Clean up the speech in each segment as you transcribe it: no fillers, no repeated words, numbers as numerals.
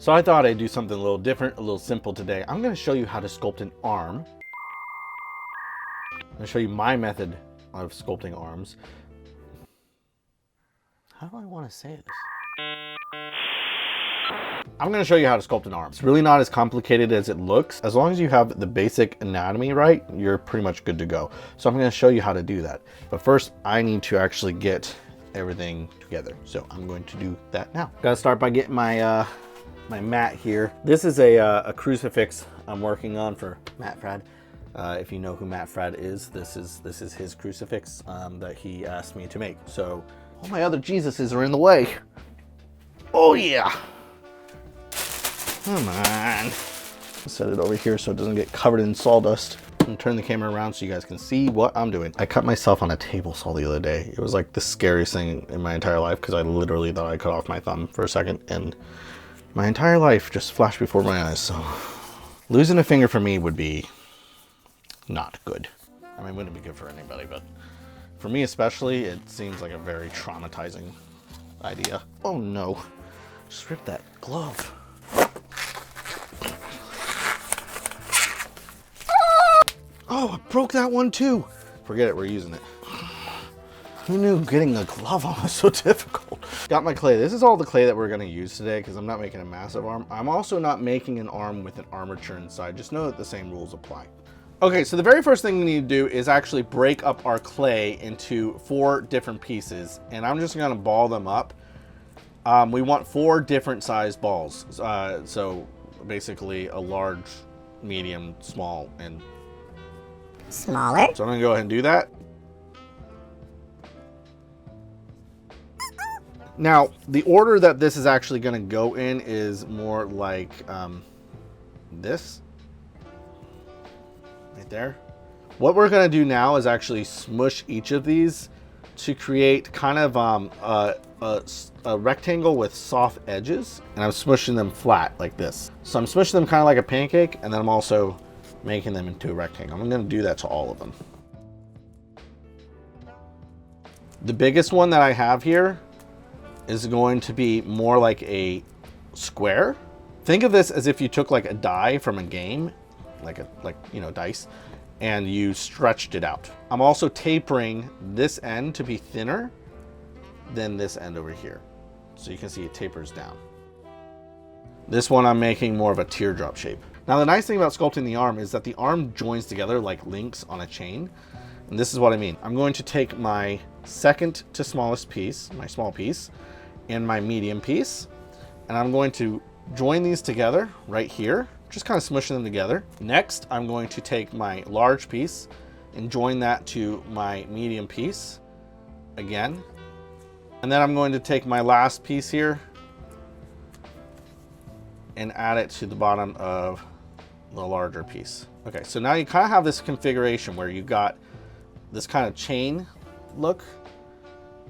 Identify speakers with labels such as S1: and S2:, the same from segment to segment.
S1: So I thought I'd do something a little different, a little simple today. I'm gonna show you how to sculpt an arm. I'm gonna show you my method of sculpting arms. How do I wanna say this? I'm gonna show you how to sculpt an arm. It's really not as complicated as it looks. As long as you have the basic anatomy right, you're pretty much good to go. So I'm gonna show you how to do that. But first, I need to actually get everything together. So I'm going to do that now. Gotta start by getting my my mat here. This is a crucifix I'm working on for Matt Frad. If you know who Matt Frad is, this is his crucifix that he asked me to make. So all my other Jesuses are in the way. Oh yeah. Come on. Set it over here so it doesn't get covered in sawdust. And turn the camera around so you guys can see what I'm doing. I cut myself on a table saw the other day. It was like the scariest thing in my entire life because I literally thought I cut off my thumb for a second and my entire life just flashed before my eyes. So losing a finger for me would be not good. I mean, it wouldn't be good for anybody, but for me especially, it seems like a very traumatizing idea. Oh no, just ripped that glove. Oh, I broke that one too. Forget it, we're using it. Who knew getting a glove on was so difficult? Got my clay. This is all the clay that we're gonna use today because I'm not making a massive arm. I'm also not making an arm with an armature inside. Just know that the same rules apply. Okay, so the very first thing we need to do is actually break up our clay into 4 different pieces. And I'm just gonna ball them up. We want 4 different size balls. So basically a large, medium, small, and
S2: smaller.
S1: So I'm gonna go ahead and do that. Now, the order that this is actually gonna go in is more like this, right there. What we're gonna do now is actually smush each of these to create kind of a rectangle with soft edges, and I'm smushing them flat like this. So I'm smushing them kind of like a pancake, and then I'm also making them into a rectangle. I'm gonna do that to all of them. The biggest one that I have here is going to be more like a square. Think of this as if you took like a die from a game, like you know, dice, and you stretched it out. I'm also tapering this end to be thinner than this end over here. So you can see it tapers down. This one I'm making more of a teardrop shape. Now the nice thing about sculpting the arm is that the arm joins together like links on a chain. And this is what I mean. I'm going to take my second to smallest piece, my small piece, and my medium piece, and I'm going to join these together right here, just kind of smushing them together. Next, I'm going to take my large piece and join that to my medium piece again. And then I'm going to take my last piece here and add it to the bottom of the larger piece. Okay, so now you kind of have this configuration where you've got this kind of chain look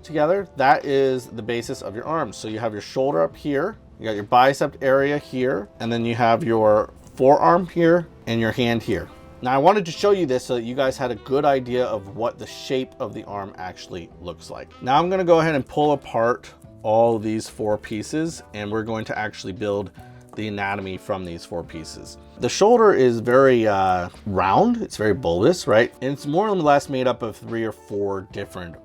S1: together. That is the basis of your arms. So you have your shoulder up here, you got your bicep area here, and then you have your forearm here and your hand here. Now I wanted to show you this so that you guys had a good idea of what the shape of the arm actually looks like. Now I'm gonna go ahead and pull apart all these 4 pieces, and we're going to actually build the anatomy from these 4 pieces. The shoulder is very round, it's very bulbous, right? And it's more or less made up of 3 or 4 different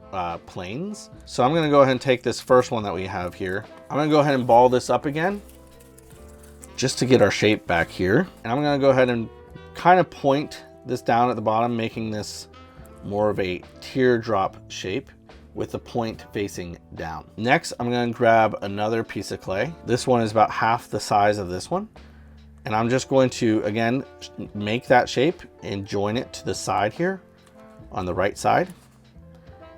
S1: planes. So I'm gonna go ahead and take this first one that we have here. I'm gonna go ahead and ball this up again, just to get our shape back here. And I'm gonna go ahead and kind of point this down at the bottom, making this more of a teardrop shape with the point facing down. Next, I'm gonna grab another piece of clay. This one is about half the size of this one. And I'm just going to, again, make that shape and join it to the side here on the right side.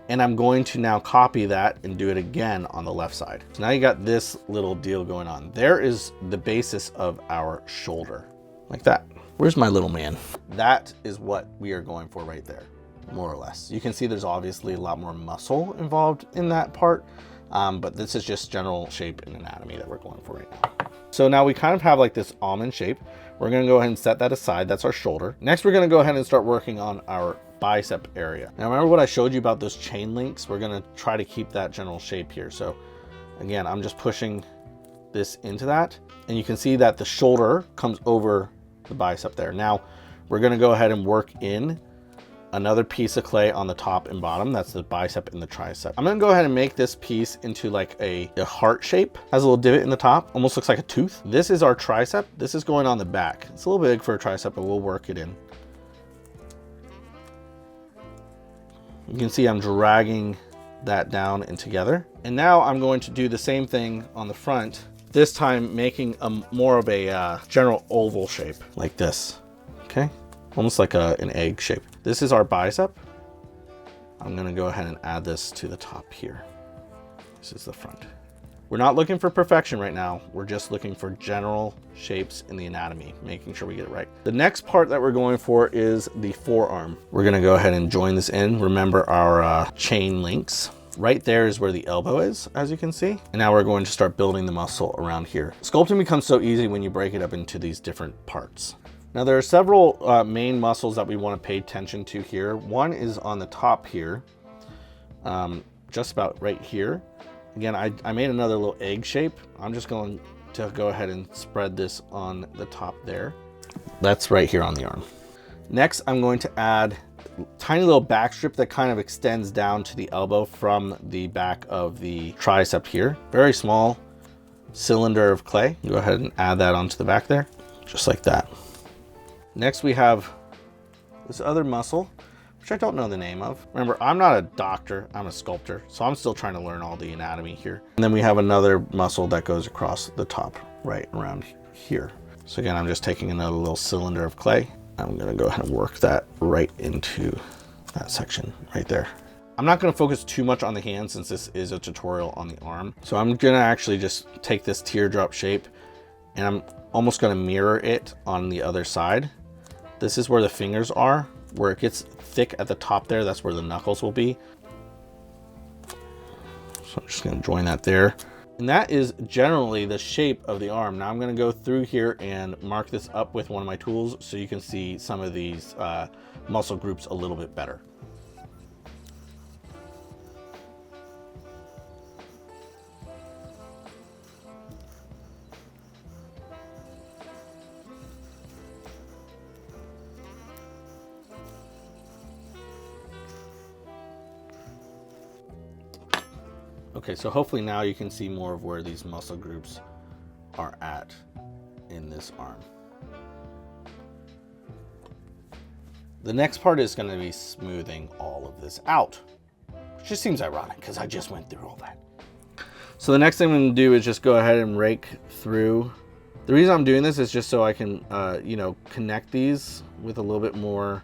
S1: And I'm going to now copy that and do it again on the left side. So now you got this little deal going on. There is the basis of our shoulder, like that. Where's my little man? That is what we are going for right there, more or less. You can see there's obviously a lot more muscle involved in that part, but this is just general shape and anatomy that we're going for right now. So now we kind of have like this almond shape. We're gonna go ahead and set that aside. That's our shoulder. Next, we're gonna go ahead and start working on our bicep area. Now remember what I showed you about those chain links? We're gonna try to keep that general shape here. So again, I'm just pushing this into that. And you can see that the shoulder comes over the bicep there. Now we're gonna go ahead and work in another piece of clay on the top and bottom. That's the bicep and the tricep. I'm gonna go ahead and make this piece into like a heart shape. Has a little divot in the top, almost looks like a tooth. This is our tricep. This is going on the back. It's a little big for a tricep, but we'll work it in. You can see I'm dragging that down and together. And now I'm going to do the same thing on the front, this time making more of a general oval shape like this, okay? Almost like an egg shape. This is our bicep. I'm gonna go ahead and add this to the top here. This is the front. We're not looking for perfection right now. We're just looking for general shapes in the anatomy, making sure we get it right. The next part that we're going for is the forearm. We're gonna go ahead and join this in. Remember our chain links. Right there is where the elbow is, as you can see. And now we're going to start building the muscle around here. Sculpting becomes so easy when you break it up into these different parts. Now there are several main muscles that we want to pay attention to here. One is on the top here, just about right here. Again, I made another little egg shape. I'm just going to go ahead and spread this on the top there. That's right here on the arm. Next, I'm going to add a tiny little back strip that kind of extends down to the elbow from the back of the tricep here. Very small cylinder of clay. Go ahead and add that onto the back there, just like that. Next, we have this other muscle, which I don't know the name of. Remember, I'm not a doctor, I'm a sculptor, so I'm still trying to learn all the anatomy here. And then we have another muscle that goes across the top, right around here. So again, I'm just taking another little cylinder of clay. I'm gonna go ahead and work that right into that section right there. I'm not gonna focus too much on the hand since this is a tutorial on the arm. So I'm gonna actually just take this teardrop shape and I'm almost gonna mirror it on the other side. This is where the fingers are. Where it gets thick at the top there, that's where the knuckles will be. So I'm just gonna join that there. And that is generally the shape of the arm. Now I'm gonna go through here and mark this up with one of my tools so you can see some of these muscle groups a little bit better. Okay, so hopefully now you can see more of where these muscle groups are at in this arm. The next part is going to be smoothing all of this out, which just seems ironic because I just went through all that. So the next thing I'm going to do is just go ahead and rake through. The reason I'm doing this is just so I can, connect these with a little bit more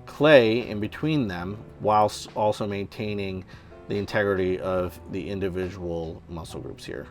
S1: clay in between them, whilst also maintaining the integrity of the individual muscle groups here.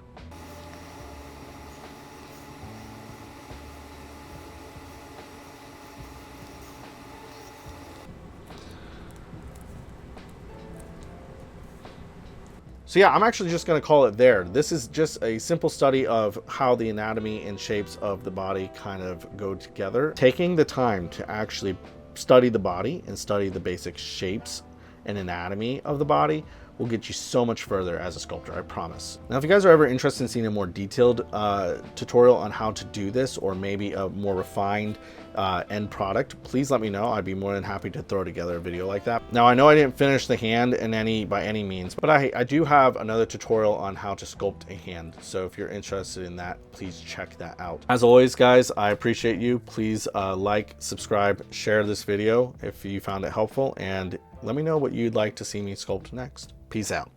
S1: So yeah, I'm actually just going to call it there. This is just a simple study of how the anatomy and shapes of the body kind of go together. Taking the time to actually study the body and study the basic shapes and anatomy of the body will get you so much further as a sculptor, I promise. Now, if you guys are ever interested in seeing a more detailed tutorial on how to do this, or maybe a more refined end product, please let me know. I'd be more than happy to throw together a video like that. Now, I know I didn't finish the hand by any means, but I do have another tutorial on how to sculpt a hand. So if you're interested in that, please check that out. As always, guys, I appreciate you. Please like, subscribe, share this video if you found it helpful, and let me know what you'd like to see me sculpt next. Peace out.